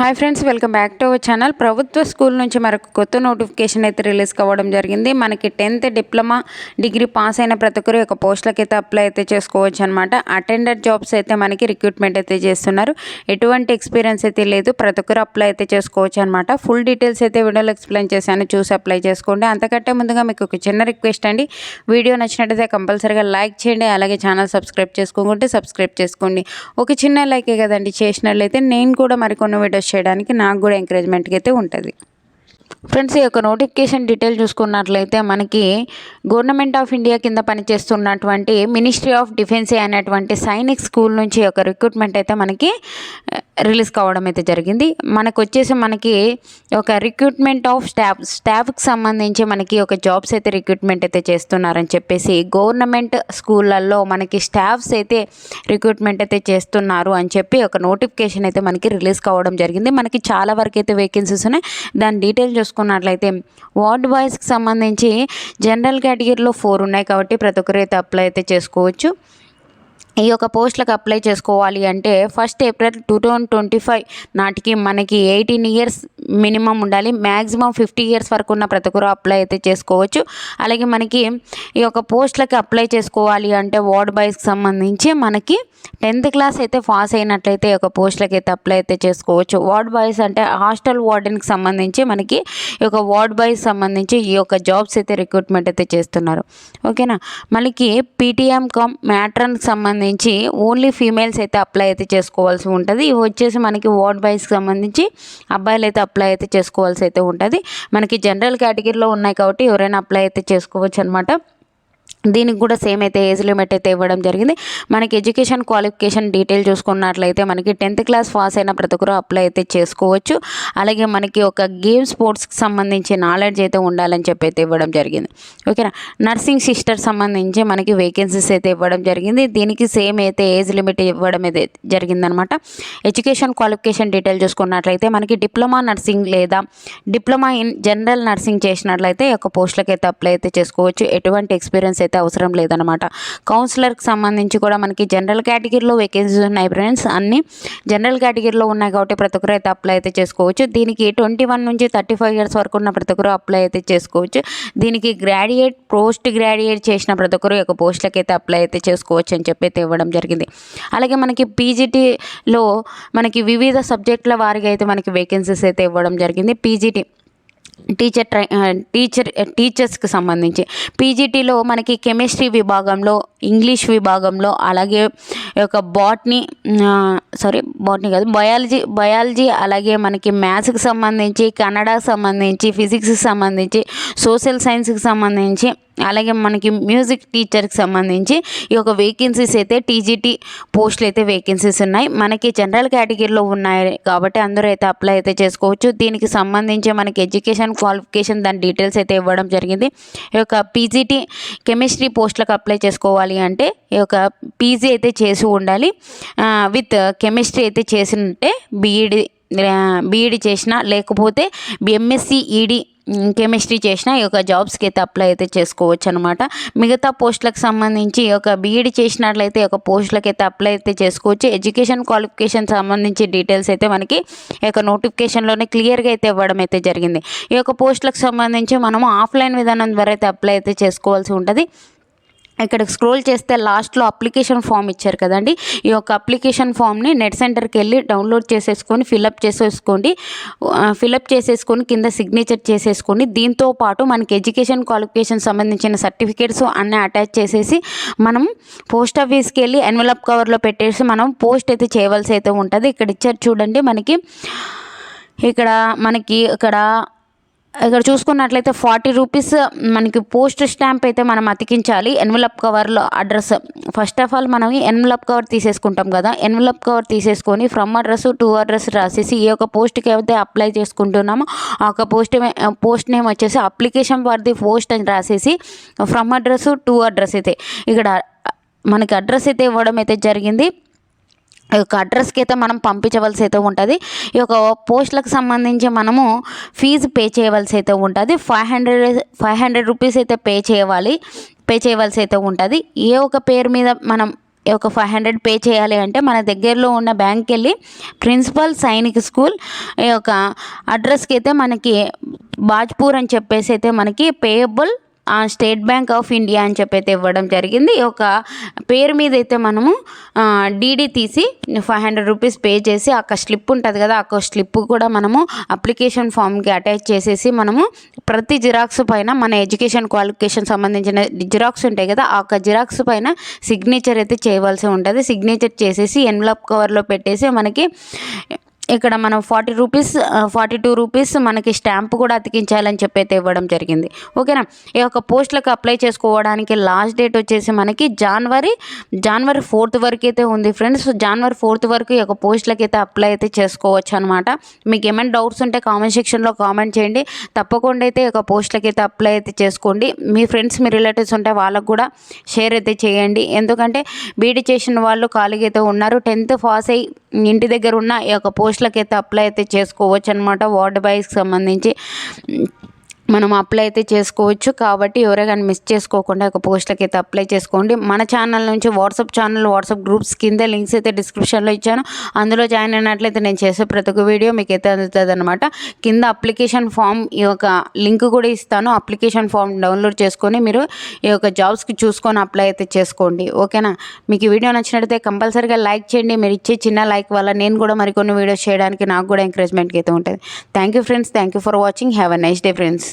Hi friends, welcome back to our channel. ప్రభుత్వ school నుంచి మరొక కొత్త నోటిఫికేషన్ అయితే రిలీజ్ కావడం జరిగింది. మనకి 10th డిప్లొమా డిగ్రీ పాస్ అయిన ప్రతి ఒక్కరు ఒక పోస్టులకి అయితే అప్లై అయితే చేసుకోవచ్చు అనమాట. అటెండర్ జాబ్స్ అయితే మనకి రిక్రూట్మెంట్ అయితే చేస్తున్నారు. ఎటువంటి ఎక్స్పీరియన్స్ అయితే లేదు, ప్రతి ఒక్కరు అప్లై అయితే చేసుకోవచ్చు అనమాట. ఫుల్ డీటెయిల్స్ అయితే వీడియోలో ఎక్స్ప్లెయిన్ చేశాను, చూసి అప్లై చేసుకోండి. అంతకంటే ముందుగా మీకు ఒక చిన్న రిక్వెస్ట్ అండి, వీడియో నచ్చినట్టయితే కంపల్సరీగా లైక్ చేయండి, అలాగే ఛానల్ సబ్స్క్రైబ్ చేసుకోకుంటే సబ్స్క్రైబ్ చేసుకోండి. ఒక చిన్న లైకే కదండి చేసినట్లయితే నేను కూడా మరికొన్ని వీడియోస్ చేయడానికి నాకు కూడా ఎంకరేజ్మెంట్గా అయితే ఉంటుంది. ఫ్రెండ్స్, ఈ యొక్క నోటిఫికేషన్ డీటెయిల్ చూసుకున్నట్లయితే మనకి గవర్నమెంట్ ఆఫ్ ఇండియా కింద పనిచేస్తున్నటువంటి మినిస్ట్రీ ఆఫ్ డిఫెన్స్ అనేటువంటి సైనిక్ స్కూల్ నుంచి ఒక రిక్రూట్మెంట్ అయితే మనకి రిలీజ్ కావడం అయితే జరిగింది. మనకు వచ్చేసి మనకి ఒక రిక్రూట్మెంట్ ఆఫ్ స్టాఫ్కి సంబంధించి మనకి ఒక జాబ్స్ అయితే రిక్రూట్మెంట్ అయితే చేస్తున్నారని చెప్పేసి గవర్నమెంట్ స్కూళ్ళల్లో మనకి స్టాఫ్స్ అయితే రిక్రూట్మెంట్ అయితే చేస్తున్నారు అని చెప్పి ఒక నోటిఫికేషన్ అయితే మనకి రిలీజ్ కావడం జరిగింది. మనకి చాలా వరకు అయితే వేకెన్సీస్ ఉన్నాయి. దాని డీటెయిల్ చూసుకున్నట్లయితే వార్డ్ బాయ్స్కి సంబంధించి జనరల్ కేటగిరీలో 4 ఉన్నాయి కాబట్టి ప్రతి ఒక్కరు అయితే అప్లై అయితే చేసుకోవచ్చు. ఈ యొక్క పోస్టులకు అప్లై చేసుకోవాలి అంటే 1 ఏప్రిల్ 2025 నాటికి మనకి 18 ఇయర్స్ మినిమం ఉండాలి. మ్యాక్సిమం 50 ఇయర్స్ వరకు ఉన్న ప్రతి ఒక్కరు అప్లై అయితే చేసుకోవచ్చు. అలాగే మనకి ఈ యొక్క పోస్టులకి అప్లై చేసుకోవాలి అంటే వార్డ్ బాయ్స్కి సంబంధించి మనకి 10th క్లాస్ అయితే పాస్ అయినట్లయితే ఈ యొక్క పోస్టులకి అయితే అప్లై అయితే చేసుకోవచ్చు. వార్డ్ బాయ్స్ అంటే హాస్టల్ వార్డెన్కి సంబంధించి మనకి ఈ యొక్క వార్డ్ బాయ్స్ సంబంధించి ఈ యొక్క జాబ్స్ అయితే రిక్రూట్మెంట్ అయితే చేస్తున్నారు. ఓకేనా. మనకి పీటీఎం కమ్ మ్యాట్రన్కి సంబంధించి ఓన్లీ ఫీమేల్స్ అయితే అప్లై అయితే చేసుకోవాల్సి ఉంటుంది. ఇవి వచ్చేసి మనకి వార్డ్ బాయ్స్కి సంబంధించి అబ్బాయిలు అయితే అప్లై అయితే చేసుకోవాల్సి అయితే ఉంటుంది. మనకి జనరల్ కేటగిరీలో ఉన్నాయి కాబట్టి ఎవరైనా అప్లై అయితే చేసుకోవచ్చు అనమాట. దీనికి కూడా సేమ్ అయితే ఏజ్ లిమిట్ అయితే ఇవ్వడం జరిగింది. మనకి ఎడ్యుకేషన్ క్వాలిఫికేషన్ డీటెయిల్ చూసుకున్నట్లయితే మనకి 10th క్లాస్ పాస్ అయిన ప్రతి ఒక్కరు అప్లై అయితే చేసుకోవచ్చు. అలాగే మనకి ఒక గేమ్ స్పోర్ట్స్కి సంబంధించి నాలెడ్జ్ అయితే ఉండాలని చెప్పి అయితే ఇవ్వడం జరిగింది. ఓకేనా. నర్సింగ్ సిస్టర్ సంబంధించి మనకి వేకెన్సీస్ అయితే ఇవ్వడం జరిగింది. దీనికి సేమ్ అయితే ఏజ్ లిమిట్ ఇవ్వడం అయితే జరిగిందనమాట. ఎడ్యుకేషన్ క్వాలిఫికేషన్ డీటెయిల్ చూసుకున్నట్లయితే మనకి డిప్లొమా నర్సింగ్ లేదా డిప్లొమా ఇన్ జనరల్ నర్సింగ్ చేసినట్లయితే ఒక పోస్టులకి అయితే అప్లై అయితే చేసుకోవచ్చు. ఎటువంటి ఎక్స్పీరియన్స్ అయితే అవసరం లేదనమాట. కౌన్సిలర్కి సంబంధించి కూడా మనకి జనరల్ కేటగిరీలో వేకెన్సీస్ ఉన్నాయి ఫ్రెండ్స్. అన్ని జనరల్ కేటగిరీలో ఉన్నాయి కాబట్టి ప్రతి ఒక్కరు అయితే అప్లై అయితే చేసుకోవచ్చు. దీనికి 21 నుంచి 35 ఇయర్స్ వరకు ఉన్న ప్రతి ఒక్కరు అప్లై అయితే చేసుకోవచ్చు. దీనికి గ్రాడ్యుయేట్, పోస్ట్ గ్రాడ్యుయేట్ చేసిన ప్రతి ఒక్కరు ఒక పోస్టులకి అయితే అప్లై అయితే చేసుకోవచ్చు అని చెప్పి అయితే ఇవ్వడం జరిగింది. అలాగే మనకి పీజీటీలో మనకి వివిధ సబ్జెక్టుల వారిగా అయితే మనకి వేకెన్సీస్ అయితే ఇవ్వడం జరిగింది. పీజీటీ టీచర్స్కి సంబంధించి పీజీటీలో మనకి కెమిస్ట్రీ విభాగంలో, ఇంగ్లీష్ విభాగంలో, అలాగే ఒక బయాలజీ అలాగే మనకి మ్యాథ్స్కి సంబంధించి, కన్నడకి సంబంధించి, ఫిజిక్స్కి సంబంధించి, సోషల్ సైన్స్కి సంబంధించి, అలాగే మనకి మ్యూజిక్ టీచర్కి సంబంధించి ఈ యొక్క వేకెన్సీస్ అయితే టీజీటీ పోస్టులు అయితే వేకెన్సీస్ ఉన్నాయి. మనకి జనరల్ కేటగిరీలో ఉన్నాయి కాబట్టి అందరూ అయితే అప్లై అయితే చేసుకోవచ్చు. దీనికి సంబంధించి మనకి ఎడ్యుకేషన్ క్వాలిఫికేషన్ దాని డీటెయిల్స్ అయితే ఇవ్వడం జరిగింది. ఈ యొక్క పీజీటీ కెమిస్ట్రీ పోస్టులకు అప్లై చేసుకోవాలి అంటే ఈ యొక్క పీజీ అయితే చేసి ఉండాలి. విత్ కెమిస్ట్రీ అయితే చేసినట్టే బీఈడి చేసిన, లేకపోతే ఎంఎస్సి ఈడి కెమిస్ట్రీ చేసిన ఈ యొక్క జాబ్స్కి అయితే అప్లై అయితే చేసుకోవచ్చు అనమాట. మిగతా పోస్టులకు సంబంధించి ఈ యొక్క బీఈడి చేసినట్లయితే ఈ యొక్క పోస్టులకు అయితే అప్లై అయితే చేసుకోవచ్చు. ఎడ్యుకేషన్ క్వాలిఫికేషన్ సంబంధించి డీటెయిల్స్ అయితే మనకి ఈ యొక్క నోటిఫికేషన్లోనే క్లియర్గా అయితే ఇవ్వడం అయితే జరిగింది. ఈ యొక్క పోస్టులకు సంబంధించి మనము ఆఫ్లైన్ విధానం ద్వారా అయితే అప్లై అయితే చేసుకోవాల్సి ఉంటుంది. ఇక్కడ స్క్రోల్ చేస్తే లాస్ట్లో అప్లికేషన్ ఫామ్ ఇచ్చారు కదండి. ఈ యొక్క అప్లికేషన్ ఫామ్ని నెట్ సెంటర్కి వెళ్ళి డౌన్లోడ్ చేసేసుకొని ఫిలప్ చేసేసుకొని కింద సిగ్నేచర్ చేసేసుకొని దీంతో పాటు మనకి ఎడ్యుకేషన్ క్వాలిఫికేషన్ సంబంధించిన సర్టిఫికేట్స్ అన్నీ అటాచ్ చేసేసి మనం పోస్ట్ ఆఫీస్కి వెళ్ళి ఎన్వలప్ కవర్లో పెట్టేసి మనం పోస్ట్ అయితే చేయవలసి అయితే ఉంటుంది. ఇక్కడ ఇచ్చారు చూడండి. ఇక్కడ చూసుకున్నట్లయితే 40 రూపీస్ మనకి పోస్ట్ స్టాంప్ అయితే మనం అతికించాలి ఎన్వలప్ కవర్లో. అడ్రస్ ఫస్ట్ ఆఫ్ ఆల్ మనం ఎన్వలప్ కవర్ తీసేసుకుంటాం కదా, ఎన్వలప్ కవర్ తీసేసుకొని ఫ్రమ్ అడ్రస్ టు అడ్రస్ రాసేసి ఈ యొక్క పోస్ట్కి అయితే అప్లై చేసుకుంటున్నామో ఆ యొక్క పోస్ట్ నేమ్ వచ్చేసి అప్లికేషన్ ఫర్ ది పోస్ట్ అని రాసేసి ఫ్రమ్ అడ్రస్ టు అడ్రస్ అయితే ఇక్కడ మనకి అడ్రస్ అయితే ఇవ్వడం అయితే జరిగింది. ఈ యొక్క అడ్రస్కి అయితే మనం పంపించవలసి అయితే ఉంటుంది. ఈ యొక్క పోస్టులకు సంబంధించి మనము ఫీజు పే చేయవలసి అయితే ఉంటుంది. 500 రూపీస్ అయితే పే చేయవలసి అయితే ఉంటుంది. ఏ ఒక పేరు మీద మనం ఈ యొక్క 500 పే చేయాలి అంటే మన దగ్గరలో ఉన్న బ్యాంక్కి వెళ్ళి ప్రిన్సిపల్ సైనిక్ స్కూల్ ఈ యొక్క అడ్రస్కి అయితే మనకి బాజ్పూర్ అని చెప్పేసి అయితే మనకి payable state bank of India అని చెప్పి అయితే ఇవ్వడం జరిగింది. ఈ యొక్క పేరు మీద అయితే మనము డీడీ తీసి 500 రూపీస్ పే చేసి ఆ స్లిప్ ఉంటుంది కదా, ఆ స్లిప్ కూడా మనము అప్లికేషన్ ఫామ్కి అటాచ్ చేసేసి మనము ప్రతి జిరాక్స్ పైన మన ఎడ్యుకేషన్ క్వాలిఫికేషన్ సంబంధించిన జిరాక్స్ ఉంటాయి కదా, ఆ జిరాక్స్ పైన సిగ్నేచర్ అయితే చేయవలసి ఉంటుంది. సిగ్నేచర్ చేసేసి ఎన్వలప్ కవర్లో పెట్టేసి మనకి ఇక్కడ మనం 42 రూపీస్ మనకి స్టాంప్ కూడా అతికించాలని చెప్పి అయితే ఇవ్వడం జరిగింది. ఓకేనా. ఈ యొక్క పోస్టులకు అప్లై చేసుకోవడానికి లాస్ట్ డేట్ వచ్చేసి మనకి జనవరి 4th వరకు అయితే ఉంది ఫ్రెండ్స్. జనవరి 4th వరకు ఈ యొక్క పోస్టులకు అయితే అప్లై అయితే చేసుకోవచ్చు అనమాట. మీకు ఏమైనా డౌట్స్ ఉంటే కామెంట్ సెక్షన్లో కామెంట్ చేయండి. తప్పకుండా అయితే ఈ యొక్క పోస్టులకు అయితే అప్లై అయితే చేసుకోండి. మీ ఫ్రెండ్స్ మీ రిలేటివ్స్ ఉంటే వాళ్ళకు కూడా షేర్ అయితే చేయండి. ఎందుకంటే బీడీ చేసిన వాళ్ళు ఖాళీగా అయితే ఉన్నారు. 10th పాస్ అయ్యి ఇంటి దగ్గర ఉన్న ఈ యొక్క పోస్టులకైతే అప్లై అయితే చేసుకోవచ్చు అనమాట. వార్డ్ బాయ్స్కి సంబంధించి మనం అప్లై అయితే చేసుకోవచ్చు. కాబట్టి ఎవరైనా మిస్ చేసుకోకుండా ఒక పోస్టులకి అయితే అప్లై చేసుకోండి. మన ఛానల్ నుంచి వాట్సాప్ గ్రూప్స్ కింద లింక్స్ అయితే డిస్క్రిప్షన్లో ఇచ్చాను. అందులో జాయిన్ అయినట్లయితే నేను చేసే ప్రతి ఒక్క వీడియో మీకు అయితే అందుతుంది అనమాట. కింద అప్లికేషన్ ఫామ్ ఈ యొక్క లింక్ కూడా ఇస్తాను. అప్లికేషన్ ఫామ్ డౌన్లోడ్ చేసుకొని మీరు ఈ యొక్క జాబ్స్కి చూసుకొని అప్లై అయితే చేసుకోండి. ఓకేనా. మీకు ఈ వీడియో నచ్చినట్లయితే కంపల్సరీగా లైక్ చేయండి. మీరు ఇచ్చే చిన్న లైక్ వల్ల నేను కూడా మరికొన్ని వీడియోస్ చేయడానికి నాకు కూడా ఎంకరేజ్మెంట్కి అయితే ఉంటుంది. Thank you friends. Thank you for watching. Have a nice day friends.